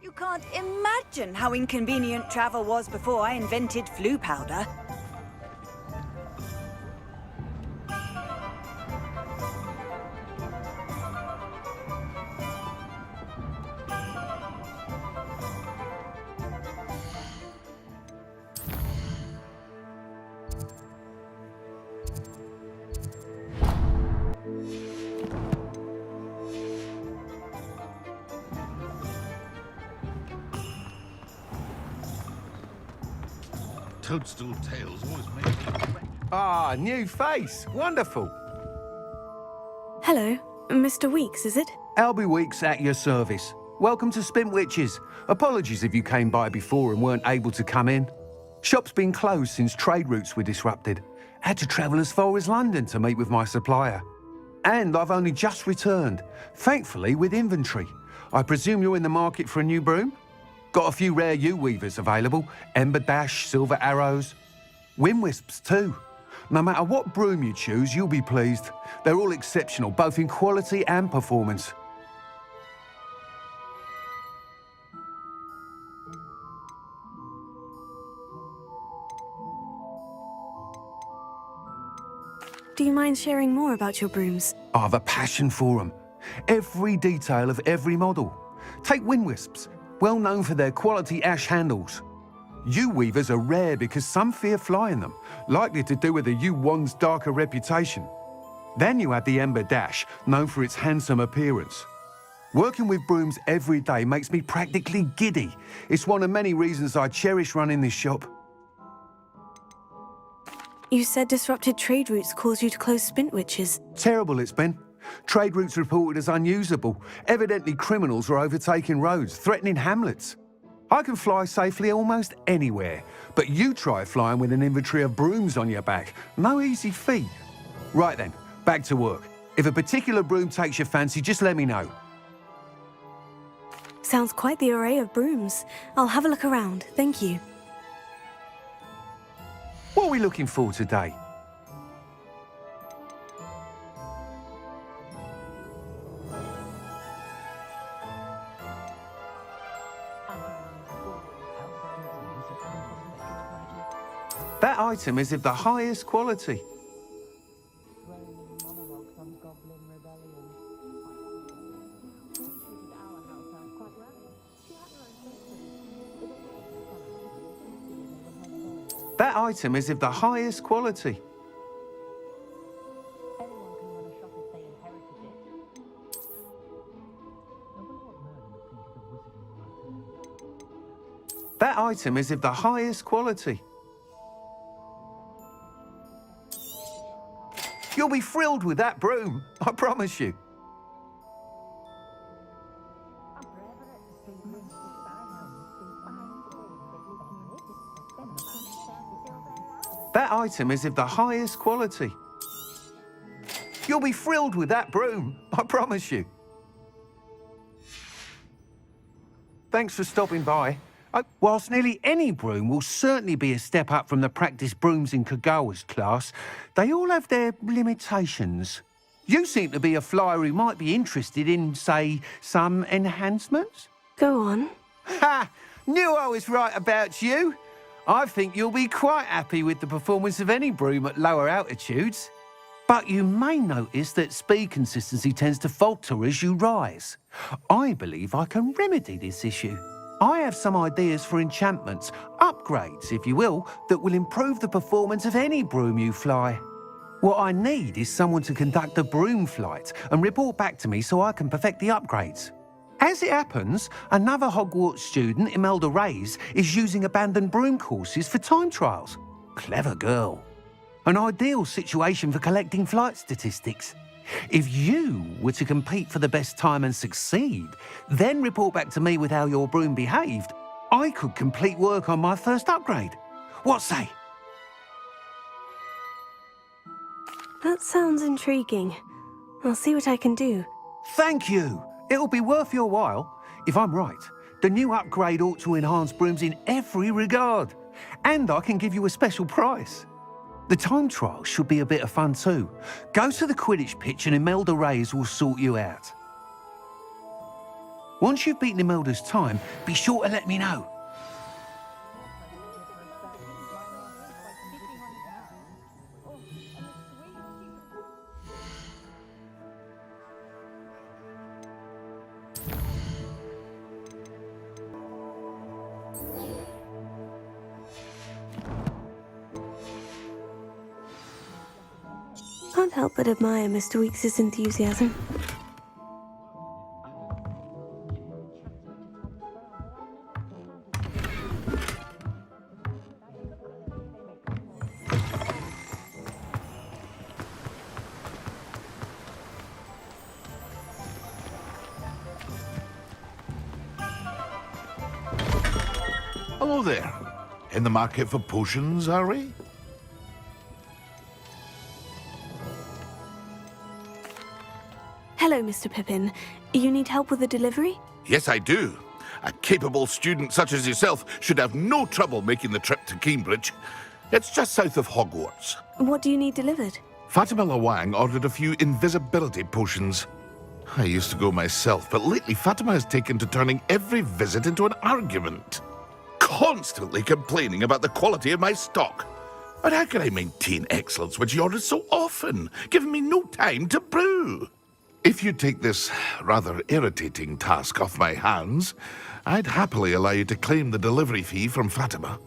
You can't imagine how inconvenient travel was before I invented flu powder. Toadstool tails always make me... Ah, new face. Wonderful. Hello, Mr. Weeks, is it? Albie Weeks at your service. Welcome to Spint Witches. Apologies if you came by before and weren't able to come in. Shop's been closed since trade routes were disrupted. Had to travel as far as London to meet with my supplier. And I've only just returned, thankfully with inventory. I presume you're in the market for a new broom? Got a few rare yew-weavers available. Ember Dash, Silver Arrows. Wind Wisps too. No matter what broom you choose, you'll be pleased. They're all exceptional, both in quality and performance. Do you mind sharing more about your brooms? I have a passion for them. Every detail of every model. Take Wind Wisps, well known for their quality ash handles. Yew weavers are rare because some fear flying them, likely to do with the yew wand's darker reputation. Then you have the Ember Dash, known for its handsome appearance. Working with brooms every day makes me practically giddy. It's one of many reasons I cherish running this shop. You said disrupted trade routes caused you to close Spint Witches. Terrible it's been. Trade routes reported as unusable. Evidently criminals are overtaking roads, threatening hamlets. I can fly safely almost anywhere, but you try flying with an inventory of brooms on your back. No easy feat. Right then, back to work. If a particular broom takes your fancy, just let me know. Sounds quite the array of brooms. I'll have a look around, thank you. What are we looking for today? That item is of the highest quality. That item is of the highest quality. That item is of the highest quality. You'll be thrilled with that broom, I promise you. That item is of the highest quality. You'll be thrilled with that broom, I promise you. Thanks for stopping by. Whilst nearly any broom will certainly be a step up from the practice brooms in Kagawa's class, they all have their limitations. You seem to be a flyer who might be interested in, say, some enhancements? Go on. Ha! Knew I was right about you. I think you'll be quite happy with the performance of any broom at lower altitudes. But you may notice that speed consistency tends to falter as you rise. I believe I can remedy this issue. I have some ideas for enchantments, upgrades, if you will, that will improve the performance of any broom you fly. What I need is someone to conduct a broom flight and report back to me so I can perfect the upgrades. As it happens, another Hogwarts student, Imelda Reyes, is using abandoned broom courses for time trials. Clever girl. An ideal situation for collecting flight statistics. If you were to compete for the best time and succeed, then report back to me with how your broom behaved, I could complete work on my first upgrade. What say? That sounds intriguing. I'll see what I can do. Thank you. It'll be worth your while. If I'm right, the new upgrade ought to enhance brooms in every regard. And I can give you a special price. The time trial should be a bit of fun too. Go to the Quidditch pitch and Imelda Reyes will sort you out. Once you've beaten Imelda's time, be sure to let me know. Can't help but admire Mr. Weeks' enthusiasm. Hello there. In the market for potions, are we? Hello, Mr. Pippin. You need help with a delivery? Yes, I do. A capable student such as yourself should have no trouble making the trip to Cambridge. It's just south of Hogwarts. What do you need delivered? Fatima Lawang ordered a few invisibility potions. I used to go myself, but lately Fatima has taken to turning every visit into an argument. Constantly complaining about the quality of my stock. But how can I maintain excellence when she orders so often, giving me no time to brew? If you take this rather irritating task off my hands, I'd happily allow you to claim the delivery fee from Fatima.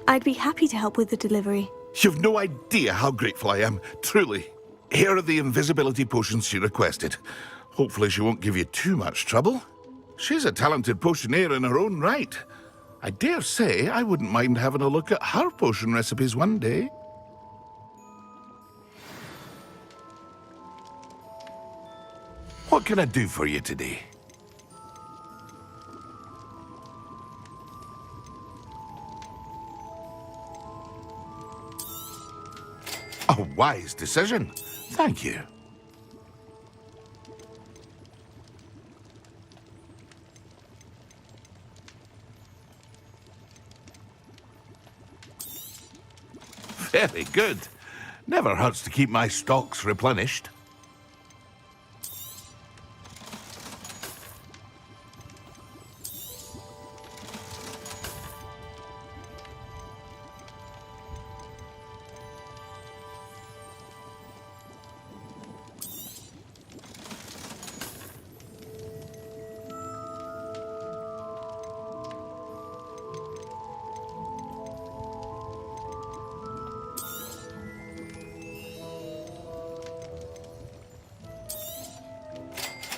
I'd be happy to help with the delivery. You've no idea how grateful I am, truly. Here are the invisibility potions she requested. Hopefully she won't give you too much trouble. She's a talented potioneer in her own right. I dare say I wouldn't mind having a look at her potion recipes one day. What can I do for you today? A wise decision. Thank you. Very good. Never hurts to keep my stocks replenished.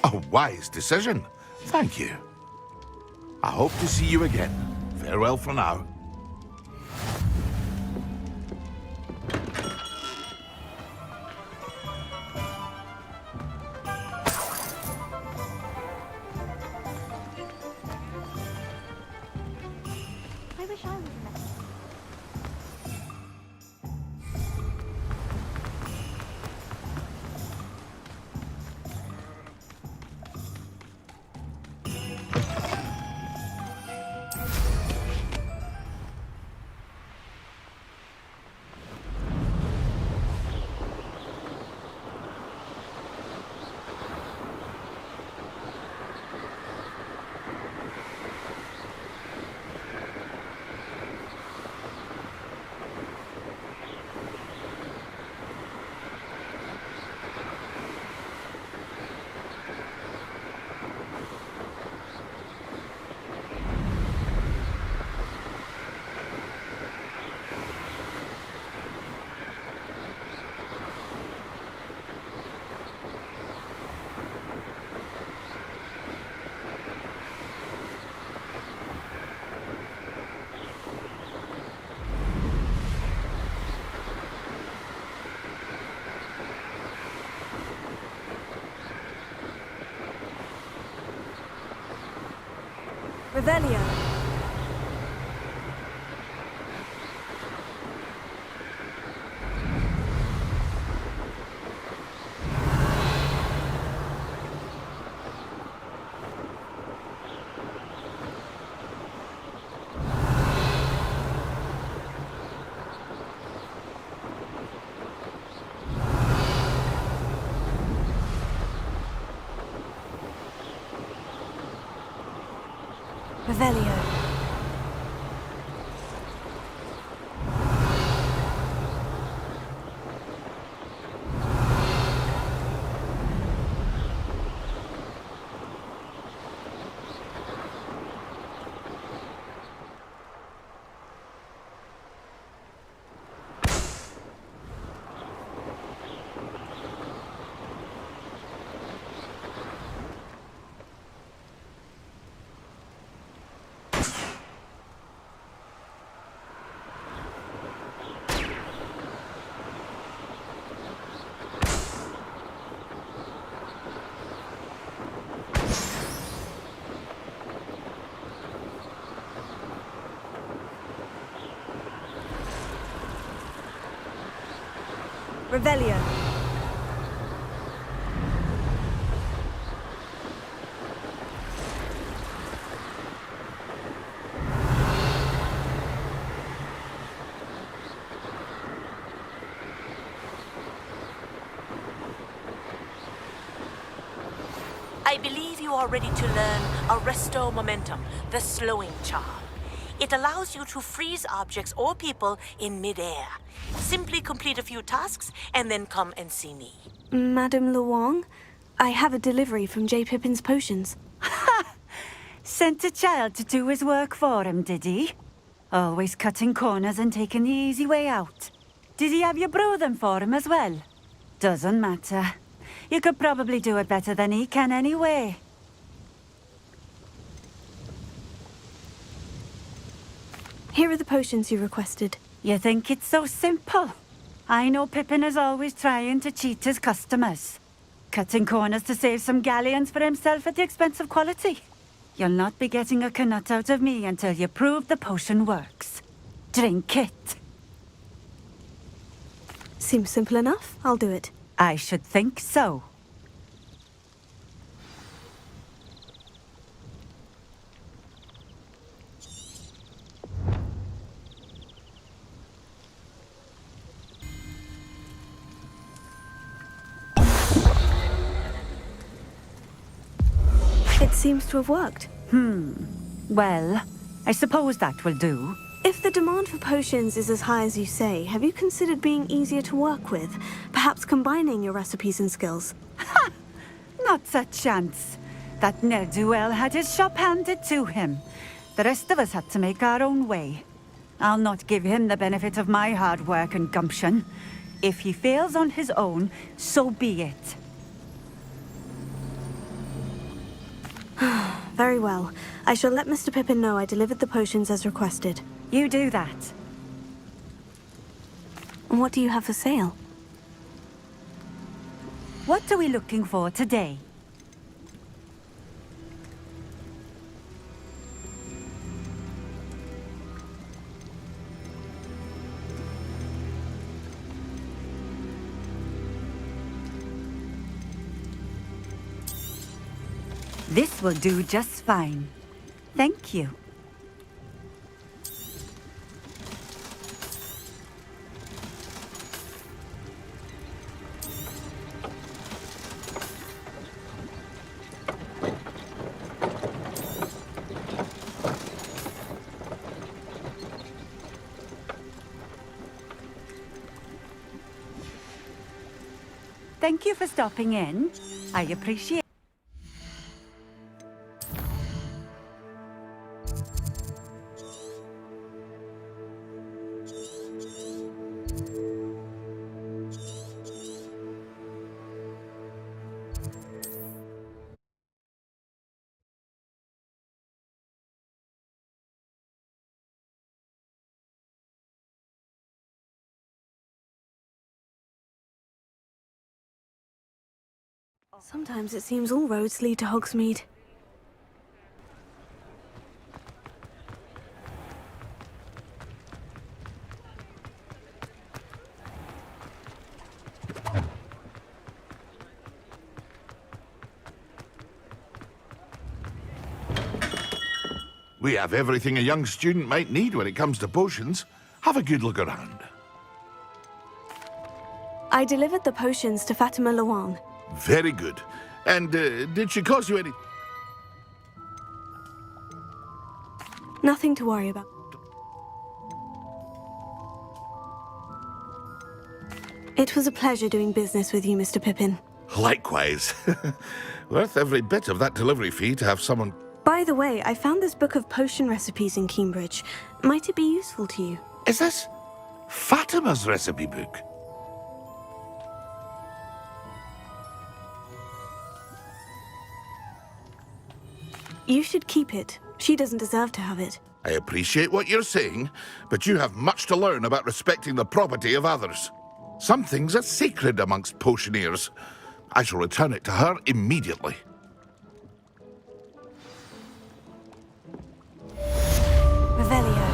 A wise decision. Thank you. I hope to see you again. Farewell for now. I wish I was Revelio. Revelio. Revelio. I believe you are ready to learn Arresto Momentum, the slowing charm. It allows you to freeze objects or people in midair. Simply complete a few tasks and then come and see me. Madame Luang, I have a delivery from J. Pippin's potions. Sent a child to do his work for him, did he? Always cutting corners and taking the easy way out. Did he have you brew them for him as well? Doesn't matter. You could probably do it better than he can anyway. Here are the potions you requested. You think it's so simple? I know Pippin is always trying to cheat his customers. Cutting corners to save some galleons for himself at the expense of quality. You'll not be getting a canut out of me until you prove the potion works. Drink it. Seems simple enough. I'll do it. I should think so. It seems to have worked. Well, I suppose that will do. If the demand for potions is as high as you say, have you considered being easier to work with? Perhaps combining your recipes and skills? Not a chance. That ne'er-do-well had his shop handed to him. The rest of us had to make our own way. I'll not give him the benefit of my hard work and gumption. If he fails on his own, so be it. Very well. I shall let Mr. Pippin know I delivered the potions as requested. You do that. And what do you have for sale? What are we looking for today? This will do just fine. Thank you. Thank you for stopping in. I appreciate it. Sometimes it seems all roads lead to Hogsmeade. We have everything a young student might need when it comes to potions. Have a good look around. I delivered the potions to Fatima Luang. Very good. And did she cause you any... Nothing to worry about. It was a pleasure doing business with you, Mr. Pippin. Likewise. Worth every bit of that delivery fee to have someone... By the way, I found this book of potion recipes in Cambridge. Might it be useful to you? Is this Fatima's recipe book? You should keep it. She doesn't deserve to have it. I appreciate what you're saying, but you have much to learn about respecting the property of others. Some things are sacred amongst potioneers. I shall return it to her immediately. Revelio.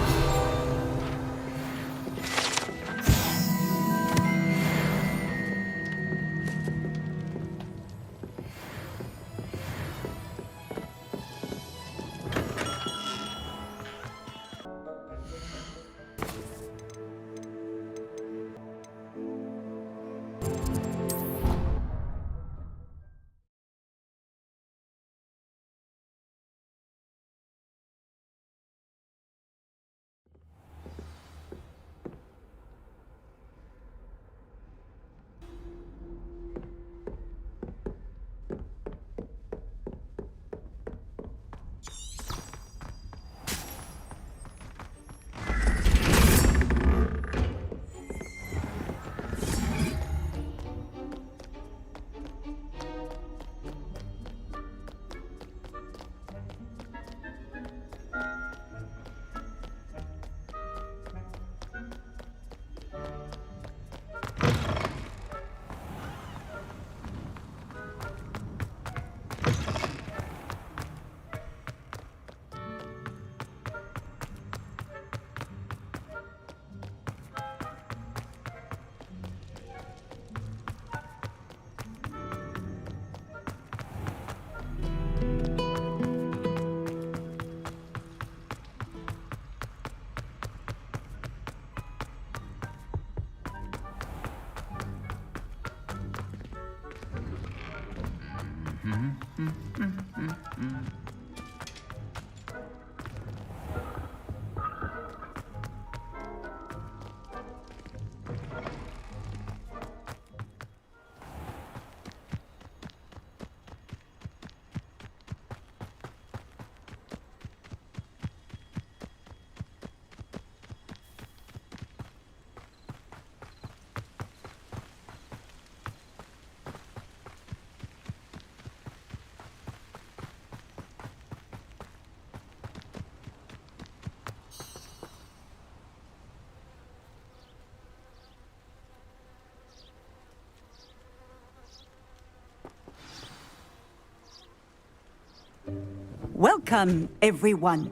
Welcome, everyone.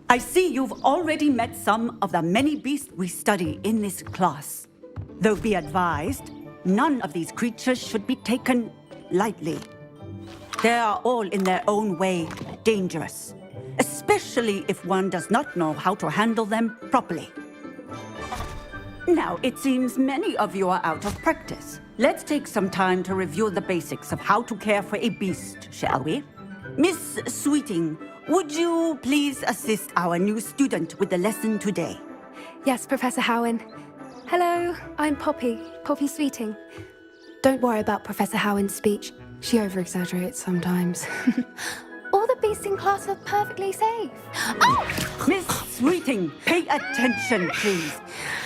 I see you've already met some of the many beasts we study in this class. Though be advised, none of these creatures should be taken lightly. They are all in their own way dangerous, especially if one does not know how to handle them properly. Now, it seems many of you are out of practice. Let's take some time to review the basics of how to care for a beast, shall we? Miss Sweeting, would you please assist our new student with the lesson today? Yes, Professor Howen. Hello, I'm Poppy Sweeting. Don't worry about Professor Howen's speech. She over-exaggerates sometimes. All the beasts in class are perfectly safe. Oh! Miss Sweeting, pay attention, please.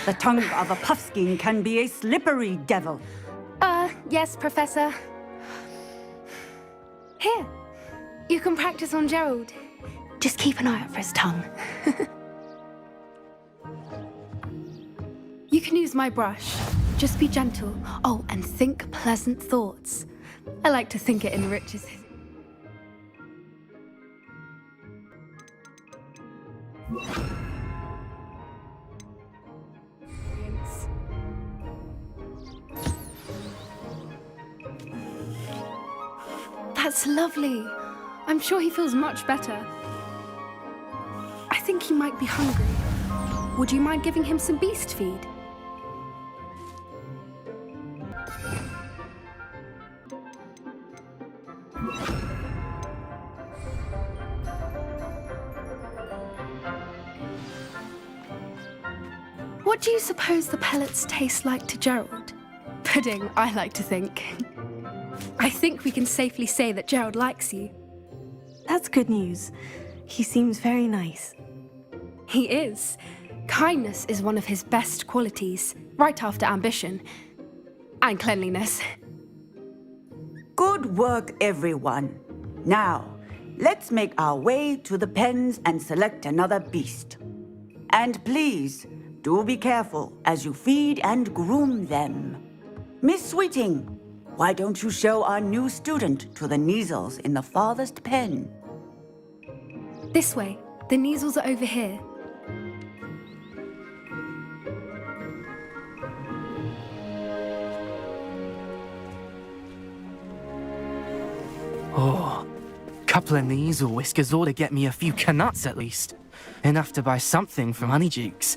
The tongue of a puffskein can be a slippery devil. Yes, Professor. Here, you can practice on Gerald. Just keep an eye out for his tongue. You can use my brush. Just be gentle. Oh, and think pleasant thoughts. I like to think it enriches his... That's lovely. I'm sure he feels much better. I think he might be hungry. Would you mind giving him some beast feed? What do you suppose the pellets taste like to Gerald? Pudding, I like to think. I think we can safely say that Gerald likes you. That's good news. He seems very nice. He is. Kindness is one of his best qualities, right after ambition. And cleanliness. Good work, everyone. Now, let's make our way to the pens and select another beast. And please, do be careful as you feed and groom them. Miss Sweeting, why don't you show our new student to the Neasels in the farthest pen? This way. The Neasels are over here. Oh, couple of Neasel whiskers ought to get me a few canuts at least. Enough to buy something from Honeydukes.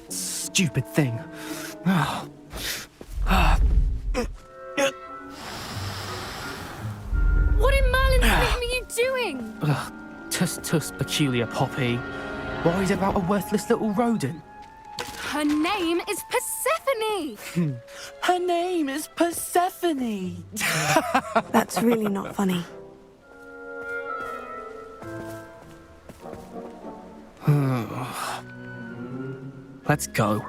Stupid thing. What in Merlin's name are you doing? Tuss, peculiar Poppy. Worried about a worthless little rodent? Her name is Persephone! Her name is Persephone! That's really not funny. Let's go.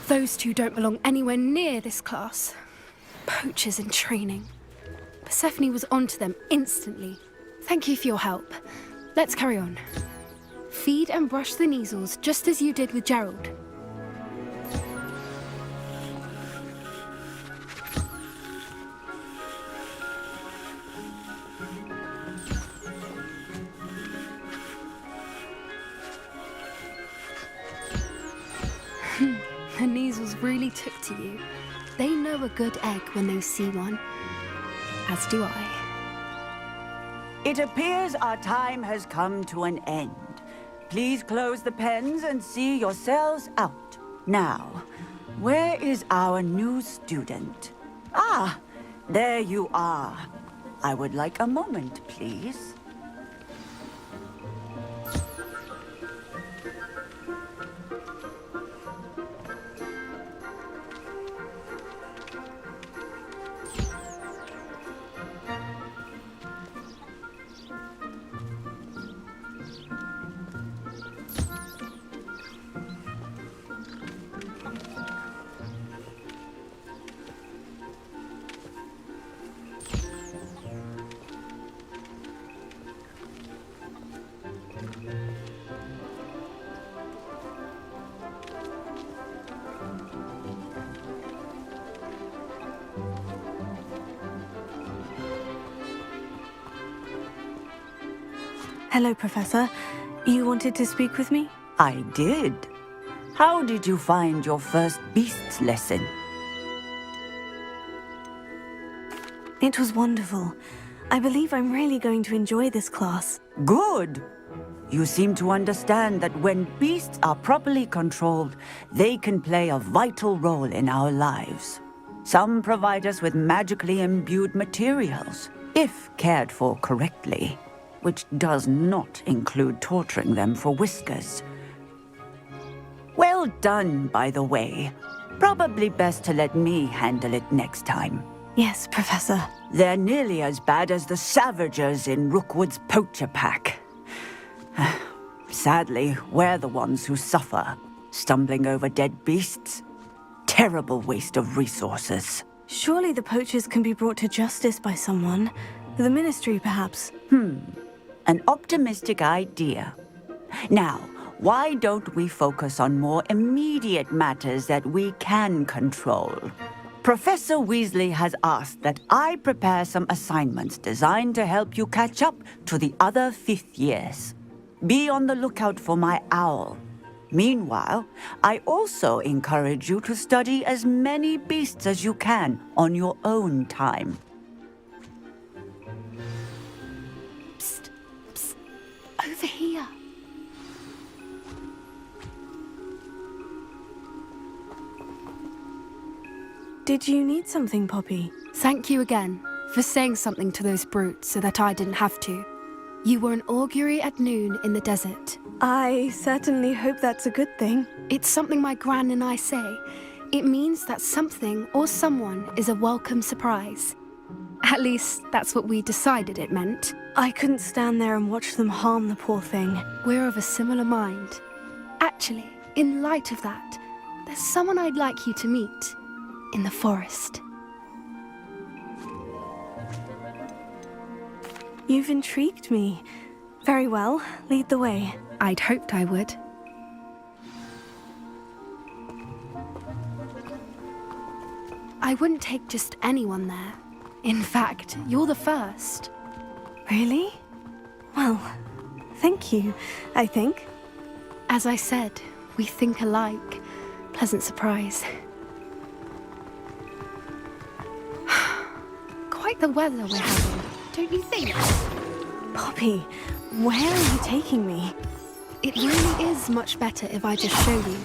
Those two don't belong anywhere near this class. Poachers in training. Persephone was onto them instantly. Thank you for your help. Let's carry on. Feed and brush the Neasels just as you did with Gerald. The Neasels really took to you. They know a good egg when they see one. As do I. It appears our time has come to an end. Please close the pens and see yourselves out. Now, where is our new student? Ah, there you are. I would like a moment, please. Hello, Professor. You wanted to speak with me? I did. How did you find your first beasts lesson? It was wonderful. I believe I'm really going to enjoy this class. Good. You seem to understand that when beasts are properly controlled, they can play a vital role in our lives. Some provide us with magically imbued materials, if cared for correctly, which does not include torturing them for whiskers. Well done, by the way. Probably best to let me handle it next time. Yes, Professor. They're nearly as bad as the Savagers in Rookwood's poacher pack. Sadly, we're the ones who suffer, stumbling over dead beasts. Terrible waste of resources. Surely the poachers can be brought to justice by someone. The Ministry, perhaps. An optimistic idea. Now, why don't we focus on more immediate matters that we can control? Professor Weasley has asked that I prepare some assignments designed to help you catch up to the other fifth years. Be on the lookout for my owl. Meanwhile, I also encourage you to study as many beasts as you can on your own time. Psst, psst, over here. Did you need something, Poppy? Thank you again for saying something to those brutes so that I didn't have to. You were an augury at noon in the desert. I certainly hope that's a good thing. It's something my gran and I say. It means that something or someone is a welcome surprise. At least, that's what we decided it meant. I couldn't stand there and watch them harm the poor thing. We're of a similar mind. Actually, in light of that, there's someone I'd like you to meet in the forest. You've intrigued me. Very well, lead the way. I'd hoped I would. I wouldn't take just anyone there. In fact, you're the first. Really? Well, thank you, I think. As I said, we think alike. Pleasant surprise. Quite the weather we're having, don't you think? Poppy, where are you taking me? It really is much better if I just show you.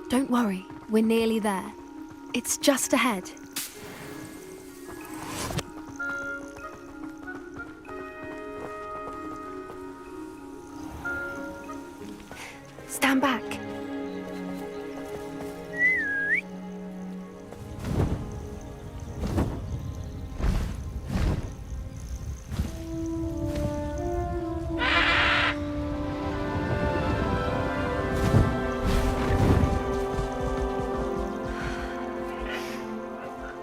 Don't worry, we're nearly there. It's just ahead. Stand back.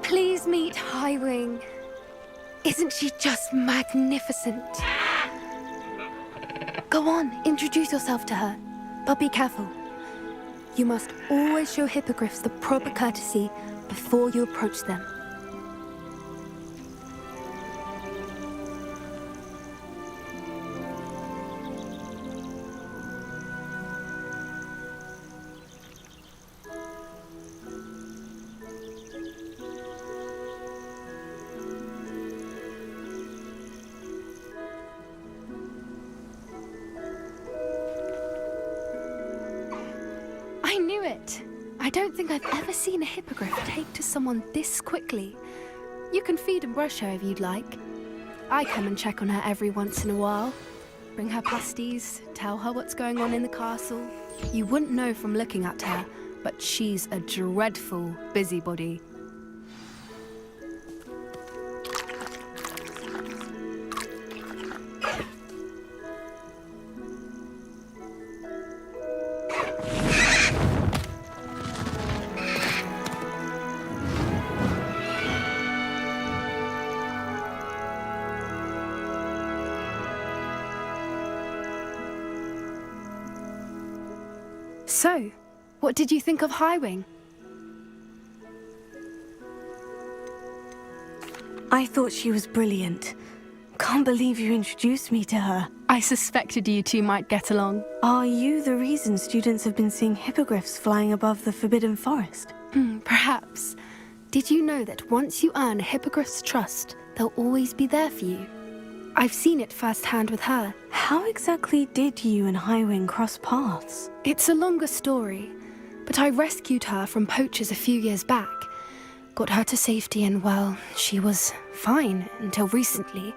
Please meet Highwing. Isn't she just magnificent? Go on, introduce yourself to her. But be careful. You must always show hippogriffs the proper courtesy before you approach them. I knew it! I don't think I've ever seen a hippogriff take to someone this quickly. You can feed and brush her if you'd like. I come and check on her every once in a while. Bring her pasties, tell her what's going on in the castle. You wouldn't know from looking at her, but she's a dreadful busybody. So, what did you think of Highwing? I thought she was brilliant. Can't believe you introduced me to her. I suspected you two might get along. Are you the reason students have been seeing hippogriffs flying above the Forbidden Forest? Perhaps. Did you know that once you earn a hippogriff's trust, they'll always be there for you? I've seen it firsthand with her. How exactly did you and Highwing cross paths? It's a longer story, but I rescued her from poachers a few years back. Got her to safety and, well, she was fine until recently.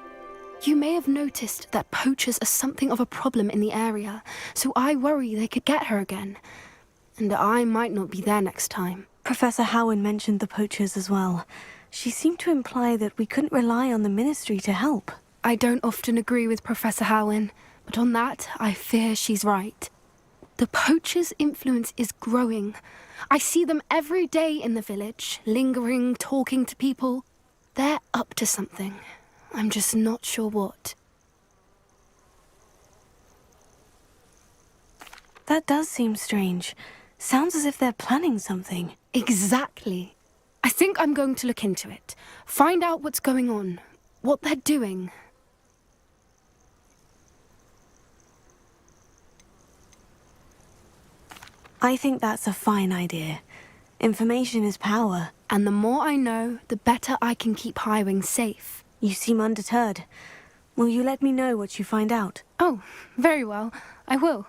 You may have noticed that poachers are something of a problem in the area, so I worry they could get her again. And I might not be there next time. Professor Howin mentioned the poachers as well. She seemed to imply that we couldn't rely on the Ministry to help. I don't often agree with Professor Howin, but on that, I fear she's right. The poachers' influence is growing. I see them every day in the village, lingering, talking to people. They're up to something. I'm just not sure what. That does seem strange. Sounds as if they're planning something. Exactly. I think I'm going to look into it. Find out what's going on, what they're doing. I think that's a fine idea. Information is power. And the more I know, the better I can keep Highwing safe. You seem undeterred. Will you let me know what you find out? Oh, very well. I will.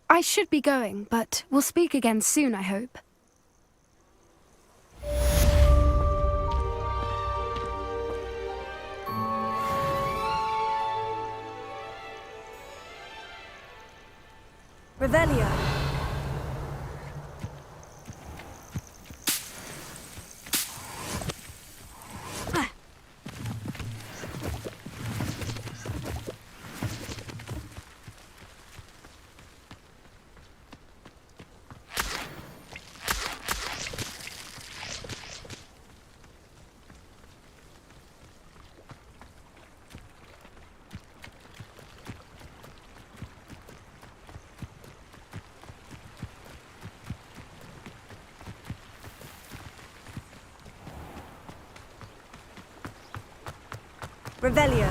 I should be going, but we'll speak again soon, I hope. Revelio. Revelio.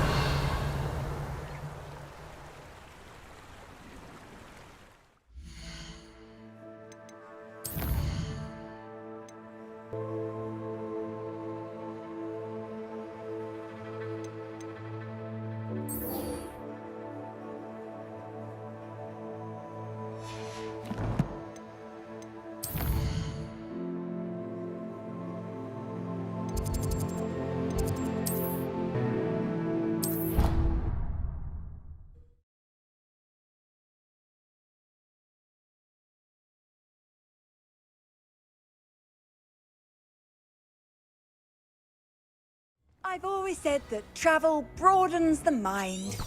I've always said that travel broadens the mind.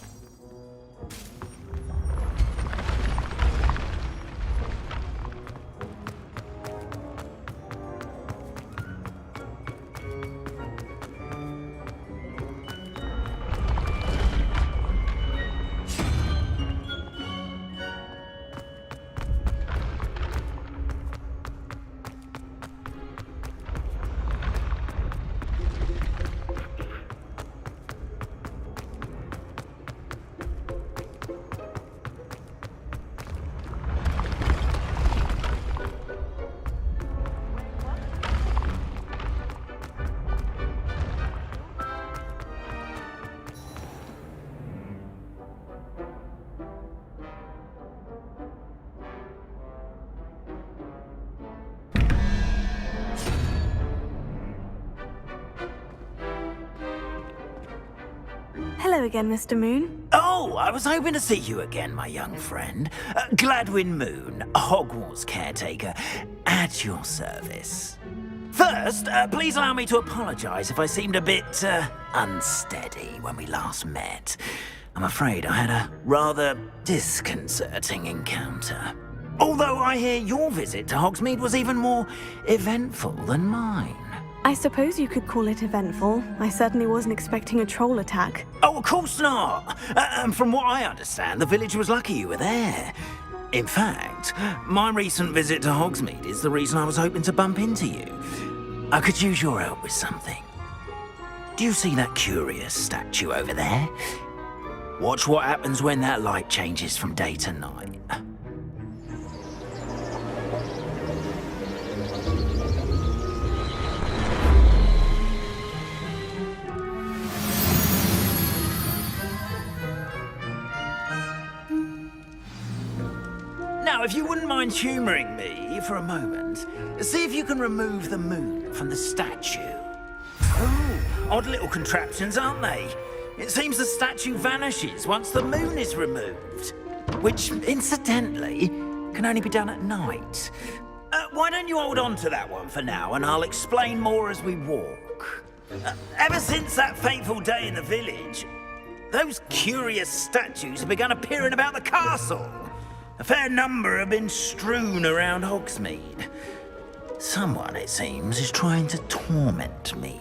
Hello again, Mr. Moon. Oh, I was hoping to see you again, my young friend. Gladwin Moon, Hogwarts caretaker, at your service. First, please allow me to apologize if I seemed a bit, unsteady when we last met. I'm afraid I had a rather disconcerting encounter. Although I hear your visit to Hogsmeade was even more eventful than mine. I suppose you could call it eventful. I certainly wasn't expecting a troll attack. Oh, of course not. And from what I understand, the village was lucky you were there. In fact, my recent visit to Hogsmeade is the reason I was hoping to bump into you. I could use your help with something. Do you see that curious statue over there? Watch what happens when that light changes from day to night. Now, if you wouldn't mind humouring me for a moment, see if you can remove the moon from the statue. Oh, odd little contraptions, aren't they? It seems the statue vanishes once the moon is removed, which, incidentally, can only be done at night. Why don't you hold on to that one for now, and I'll explain more as we walk. Ever since that fateful day in the village, those curious statues have begun appearing about the castle. A fair number have been strewn around Hogsmeade. Someone, it seems, is trying to torment me.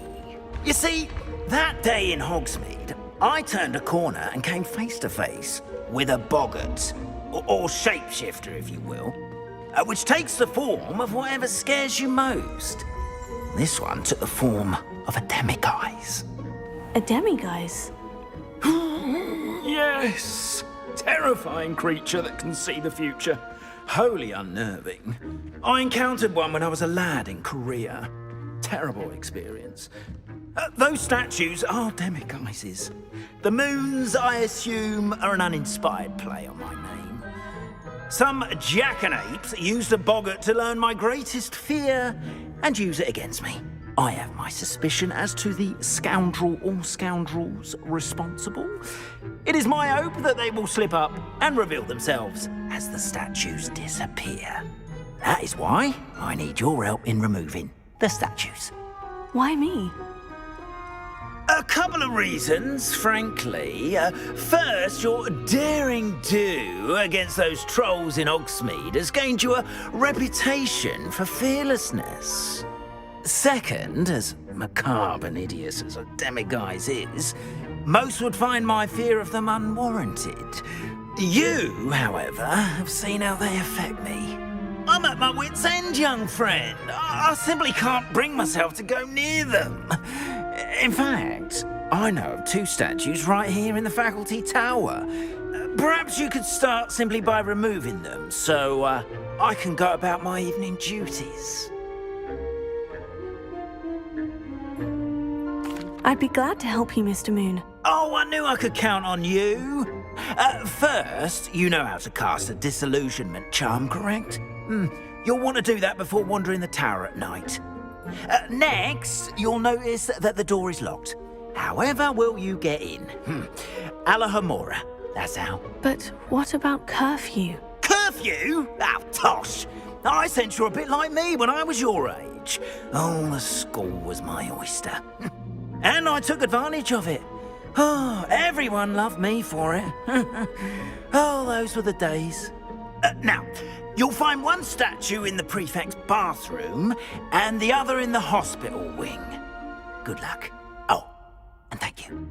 You see, that day in Hogsmeade, I turned a corner and came face to face with a boggart, or shapeshifter, if you will, which takes the form of whatever scares you most. This one took the form of a demiguise. A demiguise? Yes! Terrifying creature that can see the future. Wholly unnerving. I encountered one when I was a lad in Korea. Terrible experience. Those statues are demiguises. The moons, I assume, are an uninspired play on my name. Some jackanapes used a boggart to learn my greatest fear and use it against me. I have my suspicion as to the scoundrel or scoundrels responsible. It is my hope that they will slip up and reveal themselves as the statues disappear. That is why I need your help in removing the statues. Why me? A couple of reasons, frankly. First, your daring do against those trolls in Hogsmeade has gained you a reputation for fearlessness. Second, as macabre and hideous as a demiguise is, most would find my fear of them unwarranted. You, however, have seen how they affect me. I'm at my wit's end, young friend. I simply can't bring myself to go near them. In fact, I know of 2 statues right here in the faculty tower. Perhaps you could start simply by removing them, so I can go about my evening duties. I'd be glad to help you, Mr. Moon. Oh, I knew I could count on you. First, you know how to cast a disillusionment charm, correct? You'll want to do that before wandering the tower at night. Next, you'll notice that the door is locked. However will you get in? Alahomora, that's how. But what about curfew? Curfew? Oh, tosh. I sense you're a bit like me when I was your age. Oh, the school was my oyster. And I took advantage of it. Oh, everyone loved me for it. Oh, those were the days. Now, you'll find one statue in the prefect's bathroom and the other in the hospital wing. Good luck. Oh, and thank you.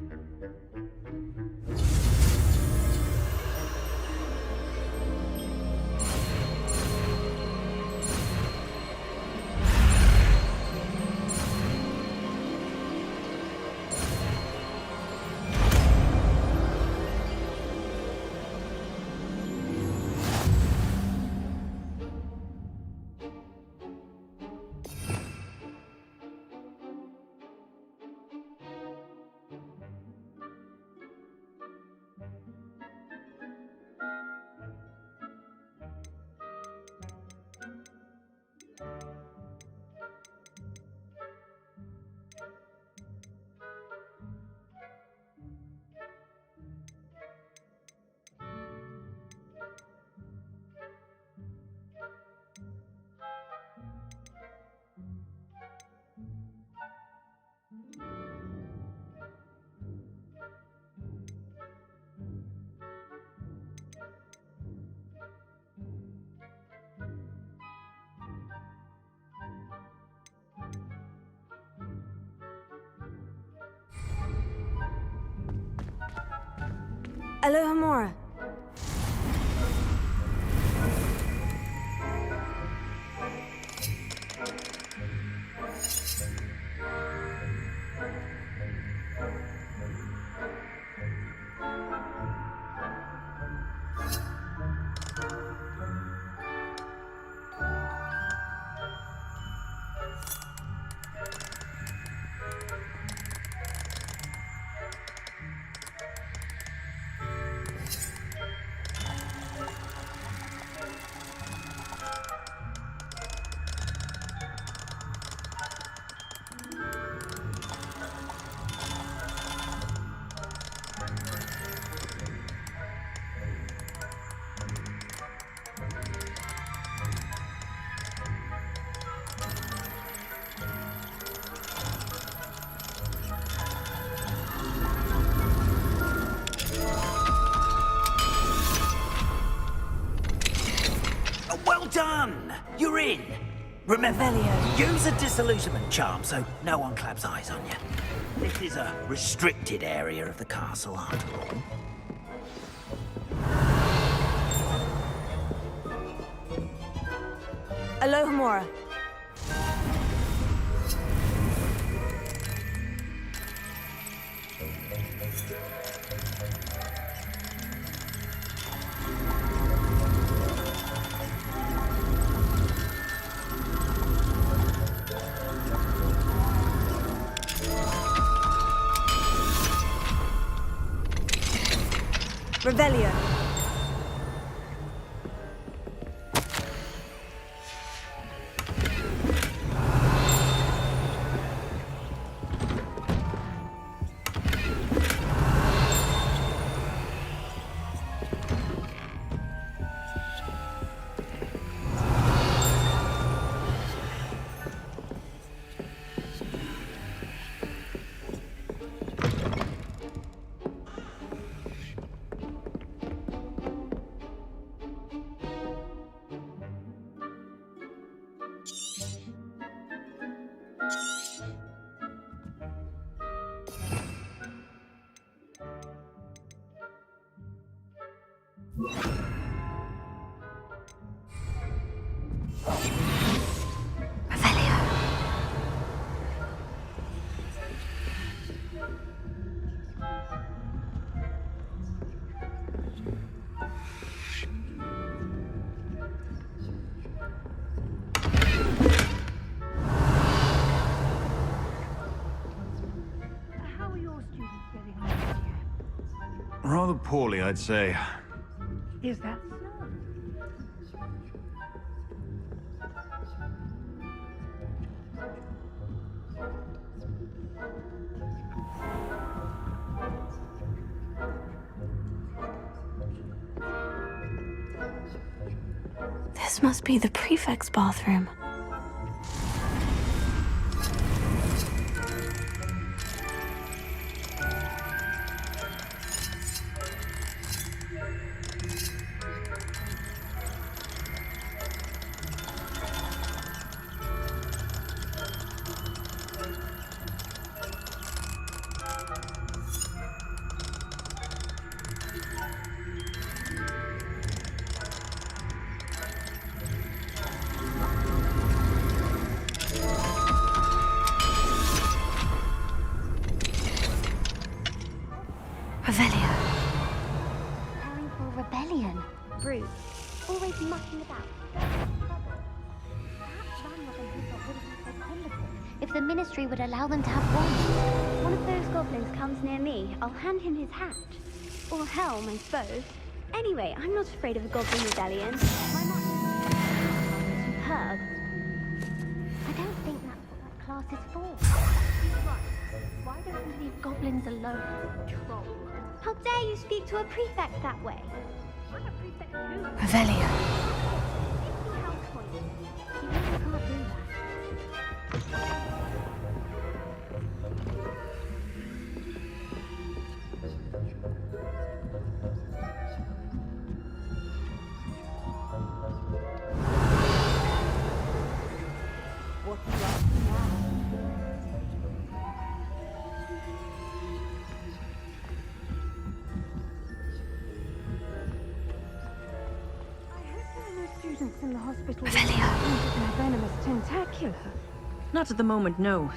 Alahomora. Well done! You're in. Remember, use a disillusionment charm so no one claps eyes on you. This is a restricted area of the castle, after all. Alahomora. Revelio. How are your students getting on this year? Rather poorly, I'd say. Is that so? This must be the prefect's bathroom. Preparing for a rebellion. Brute. Always mucking about. Perhaps Van Robin Hood wouldn't be so complicated if the Ministry would allow them to have one. One of those goblins comes near me, I'll hand him his hat. Or helm, I suppose. Anyway, I'm not afraid of a goblin rebellion. My march is superb. I don't think that's what that class is for. Why don't we leave goblins alone? Troll. How dare you speak to a prefect that way? I'm a prefect too. Revelio. Safety house point. You really can't do that. What do you like now? I hope there are no students in the hospital with their venomous tentacula. Not at the moment, no.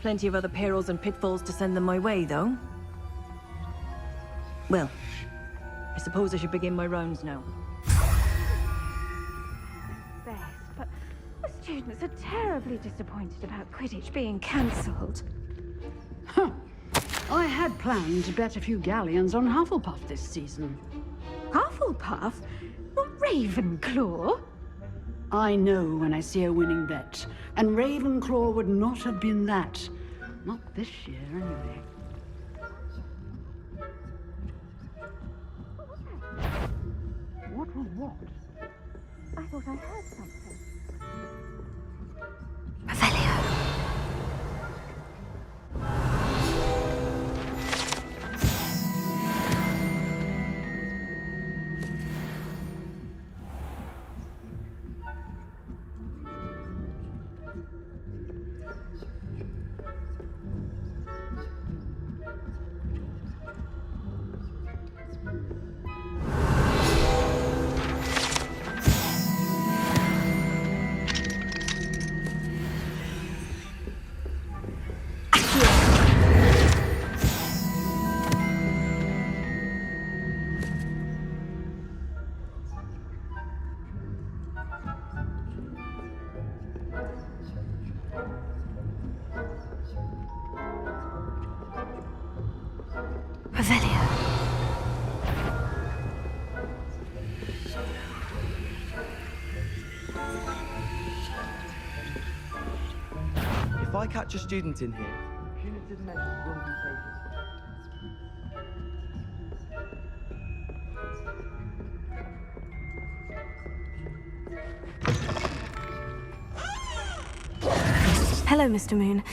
Plenty of other perils and pitfalls to send them my way, though. Well, I suppose I should begin my rounds now. Best, but the students are terribly disappointed about Quidditch being cancelled. Huh. I had planned to bet a few galleons on Hufflepuff this season. Hufflepuff? Not Ravenclaw? I know when I see a winning bet, and Ravenclaw would not have been that. Not this year, anyway. What was what? I thought I heard something. If I catch a student in here, punitive measures will be taken. Hello, Mr. Moon.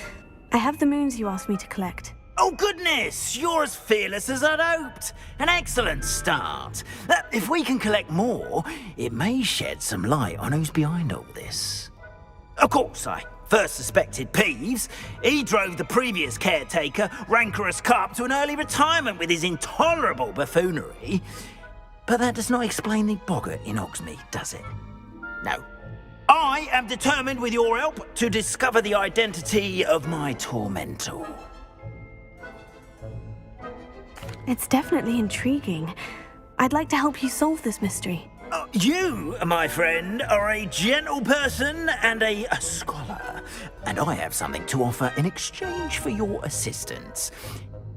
I have the moons you asked me to collect. Oh, goodness! You're as fearless as I'd hoped. An excellent start. If we can collect more, it may shed some light on who's behind all this. Of course, I first suspected Peeves. He drove the previous caretaker, Rancorous Carp, to an early retirement with his intolerable buffoonery. But that does not explain the boggart in Hogsmeade, does it? No. I am determined, with your help, to discover the identity of my tormentor. It's definitely intriguing. I'd like to help you solve this mystery. You, my friend, are a gentle person and a scholar, and I have something to offer in exchange for your assistance.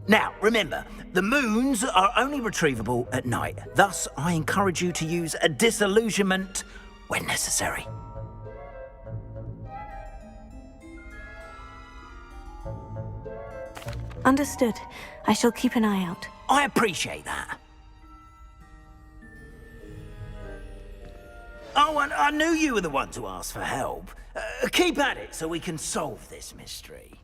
Now, remember, the moons are only retrievable at night. Thus, I encourage you to use a disillusionment when necessary. Understood. I shall keep an eye out. I appreciate that. Oh, and I knew you were the one to ask for help. Keep at it so we can solve this mystery.